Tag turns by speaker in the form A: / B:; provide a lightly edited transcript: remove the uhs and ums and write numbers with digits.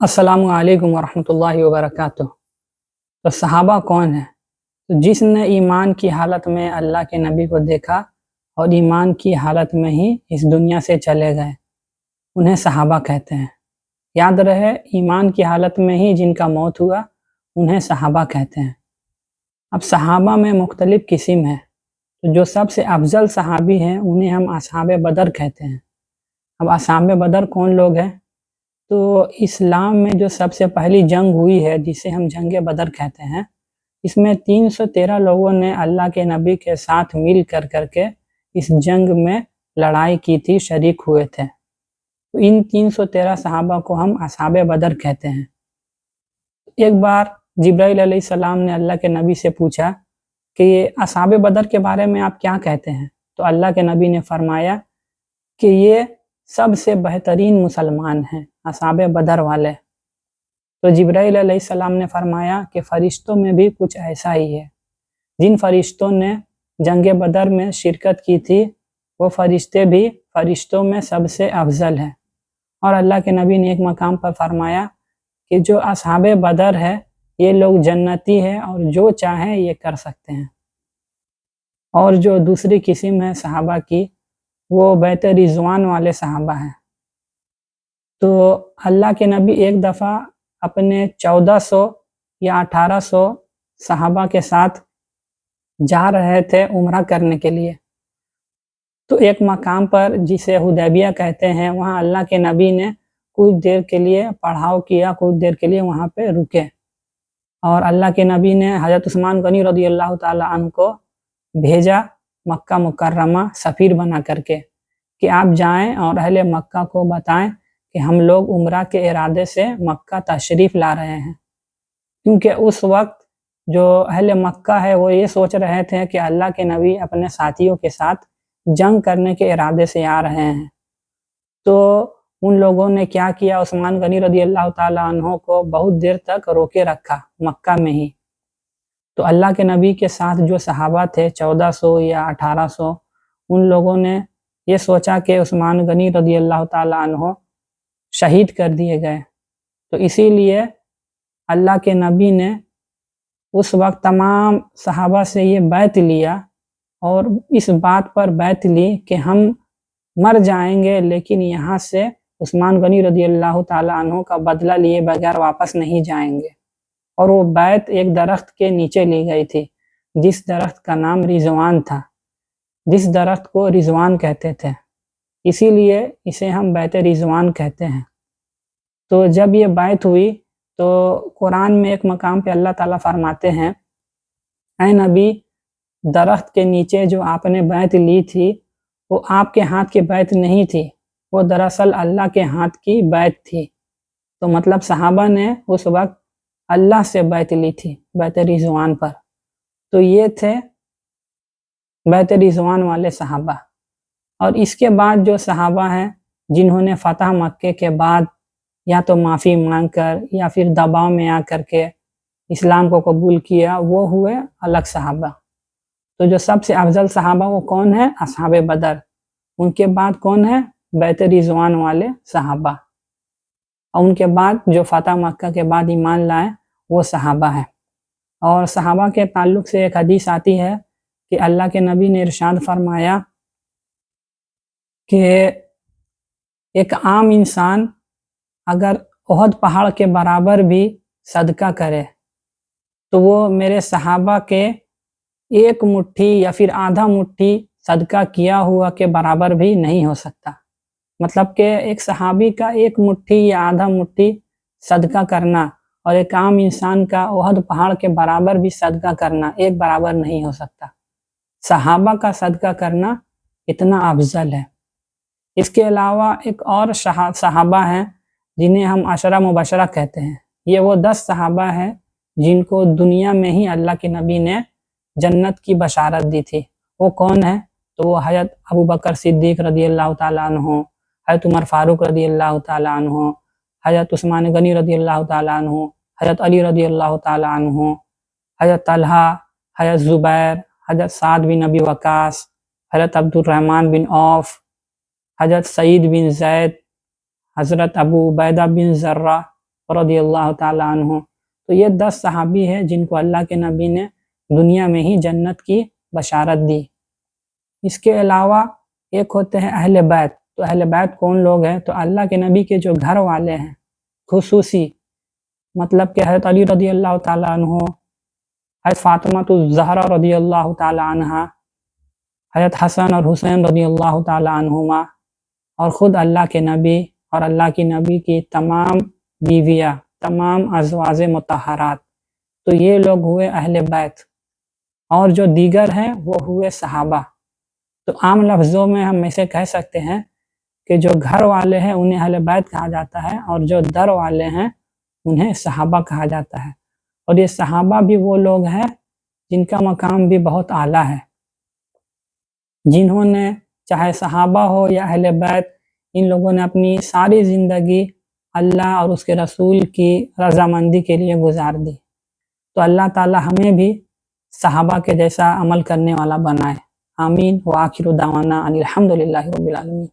A: अस्सलामु अलैकुम वरहमतुल्लाहि वबरकातुह। तो सहाबा कौन है? तो जिसने ईमान की हालत में अल्लाह के नबी को देखा और ईमान की हालत में ही इस दुनिया से चले गए, उन्हें सहाबा कहते हैं। याद रहे, ईमान की हालत में ही जिनका मौत हुआ उन्हें सहाबा कहते हैं। अब सहाबा में मुख्तलिफ किस्म है, तो जो सबसे अफजल सहाबी हैं उन्हें हम असहाबे बदर कहते हैं। अब असहाबे बदर कौन लोग हैं? तो इस्लाम में जो सबसे पहली जंग हुई है जिसे हम जंग बदर कहते हैं, इसमें 313 लोगों ने अल्लाह के नबी के साथ मिल कर करके इस जंग में लड़ाई की थी, शरीक हुए थे। तो इन 313 सहाबा को हम असहाबे बदर कहते हैं। एक बार जिब्राइल अलैहिस्सलाम ने अल्लाह के नबी से पूछा कि ये असहाबे बदर के बारे में आप क्या कहते हैं? तो अल्लाह के नबी ने फरमाया कि ये सबसे बेहतरीन मुसलमान हैं, असहाबे बदर वाले। तो जिब्राइल अलैहिस्सलाम ने फरमाया कि फ़रिश्तों में भी कुछ ऐसा ही है। जिन फ़रिश्तों ने जंग बदर में शिरकत की थी, वो फ़रिश्ते भी फ़रिश्तों में सबसे अफजल हैं। और अल्लाह के नबी ने एक मकाम पर फरमाया कि जो असहाबे बदर है, ये लोग जन्नती है और जो चाहें ये कर सकते हैं। और जो दूसरी किस्म है सहाबा की, वो बैत रिज़वान वाले सहाबा हैं। तो अल्लाह के नबी एक दफ़ा अपने 1400 या 1800 सहाबा के साथ जा रहे थे उम्रा करने के लिए। तो एक मकाम पर जिसे हुदैबिया कहते हैं, वहाँ अल्लाह के नबी ने कुछ देर के लिए पड़ाव किया, कुछ देर के लिए वहाँ पे रुके। और अल्लाह के नबी ने हज़रत उस्मान गनी रज़ियल्लाहु ताला अन्हु को भेजा मक्का मुकर्रमा सफ़ीर बना करके कि आप जाएं और अहले मक्का को बताएं कि हम लोग उम्रा के इरादे से मक्का तशरीफ़ ला रहे हैं। क्योंकि उस वक्त जो अहले मक्का है वो ये सोच रहे थे कि अल्लाह के नबी अपने साथियों के साथ जंग करने के इरादे से आ रहे हैं। तो उन लोगों ने क्या किया, उस्मान गनी रज़ियल्लाहु ताला अन्हु को बहुत देर तक रोके रखा मक्का में ही। तो अल्लाह के नबी के साथ जो सहाबा थे 1400 या 1800, उन लोगों ने ये सोचा कि उस्मान गनी रज़ियल्लाहु ताला अन्हु शहीद कर दिए गए। तो इसीलिए अल्लाह के नबी ने उस वक्त तमाम सहाबा से ये बैत लिया और इस बात पर बैत ली कि हम मर जाएंगे लेकिन यहाँ से उस्मान गनी रज़ियल्लाहु ताला अन्हु का बदला लिए बगैर वापस नहीं जाएंगे। और वो बैत एक दरख्त के नीचे ली गई थी, जिस दरख्त का नाम रिज़वान था, जिस दरख्त को रिज़वान कहते थे, इसीलिए इसे हम बैत रिज़वान कहते हैं। तो जब ये बैत हुई तो कुरान में एक मकाम पे अल्लाह ताला फरमाते हैं, ऐ नबी, दरख्त के नीचे जो आपने बैत ली थी वो आपके हाथ की बैत नहीं थी, वो दरअसल अल्लाह के हाथ की बैत थी। तो मतलब सहाबा ने उस वक्त अल्लाह से बैत ली थी बैत रिज़वान पर। तो ये थे बैत रिज़वान वाले सहाबा। और इसके बाद जो सहाबा हैं जिन्होंने फ़तह मक्के के बाद या तो माफ़ी मांग कर या फिर दबाव में आकर के इस्लाम को कबूल किया, वो हुए अलग सहाबा। तो जो सबसे अफजल सहाबा वो कौन है? असहाबे बदर। उनके बाद कौन है? बैत रिज़वान वाले सहाबा। और उनके बाद जो फ़तह मक्का के बाद ईमान लाए वो सहाबा है। और सहाबा के ताल्लुक़ से एक हदीस आती है कि अल्लाह के नबी ने इरशाद फरमाया कि एक आम इंसान अगर उहद पहाड़ के बराबर भी सदका करे तो वो मेरे सहाबा के एक मुट्ठी या फिर आधा मुट्ठी सदका किया हुआ के बराबर भी नहीं हो सकता। मतलब कि एक सहाबी का एक मुट्ठी या आधा मुट्ठी सदका करना और एक आम इंसान का उहद पहाड़ के बराबर भी सदका करना एक बराबर नहीं हो सकता। सहाबा का सदका करना इतना अफजल है। इसके अलावा एक और सहाबा हैं जिन्हें हम अशरा मुबशरा कहते हैं। ये वो 10 सहाबा हैं जिनको दुनिया में ही अल्लाह के नबी ने जन्नत की बशारत दी थी। वो कौन है? तो वो हज़रत अबू बकर सिद्दीक़ रज़ियल्लाहु ताला अन्हु, हज़रत उमर फ़ारूक रज़ियल्लाहु ताला अन्हु, हज़रत उस्मान गनी रज़ियल्लाहु ताला अन्हु, हज़रत अली रज़ियल्लाहु ताला अन्हु, हज़रत तलहा, हज़रत ज़ुबैर, हज़रत साद बिन अबी वक़ास, हज़रत अब्दुर्रहमान बिन औफ़, हज़रत सईद बिन ज़ैद, हज़रत अबू उबैदा बिन ज़र्रा رضی اللہ تعالیٰ عنہ۔ تو یہ 10 صحابی ہیں جن کو اللہ کے نبی نے دنیا میں ہی جنت کی بشارت دی۔ اس کے علاوہ ایک ہوتے ہیں اہل بیت۔ تو اہل بیت کون لوگ ہیں؟ تو اللہ کے نبی کے جو گھر والے ہیں خصوصی، مطلب کہ حضرت علی رضی اللہ تعالیٰ عنہ، حضرت فاطمہ الزہرا رضی اللہ تعالیٰ عنہ، حضرت حسن اور حسین رضی اللہ تعالیٰ عنہما، اور خود اللہ کے نبی اور اللہ کی نبی کی تمام بیویاں، تمام ازواج مطہرات۔ تو یہ لوگ ہوئے اہل بیت، اور جو دیگر ہیں وہ ہوئے صحابہ۔ تو عام لفظوں میں ہم اسے کہہ سکتے ہیں کہ جو گھر والے ہیں انہیں اہل بیت کہا جاتا ہے، اور جو در والے ہیں انہیں صحابہ کہا جاتا ہے۔ اور یہ صحابہ بھی وہ لوگ ہیں جن کا مقام بھی بہت اعلیٰ ہے، جنہوں نے چاہے صحابہ ہو یا اہل بیت، ان لوگوں نے اپنی ساری زندگی اللہ اور اس کے رسول کی رضامندی کے لیے گزار دی۔ تو اللہ تعالی ہمیں بھی صحابہ کے جیسا عمل کرنے والا بنائے۔ آمین۔ وآخر دعوانا ان الحمد للہ رب العالمین۔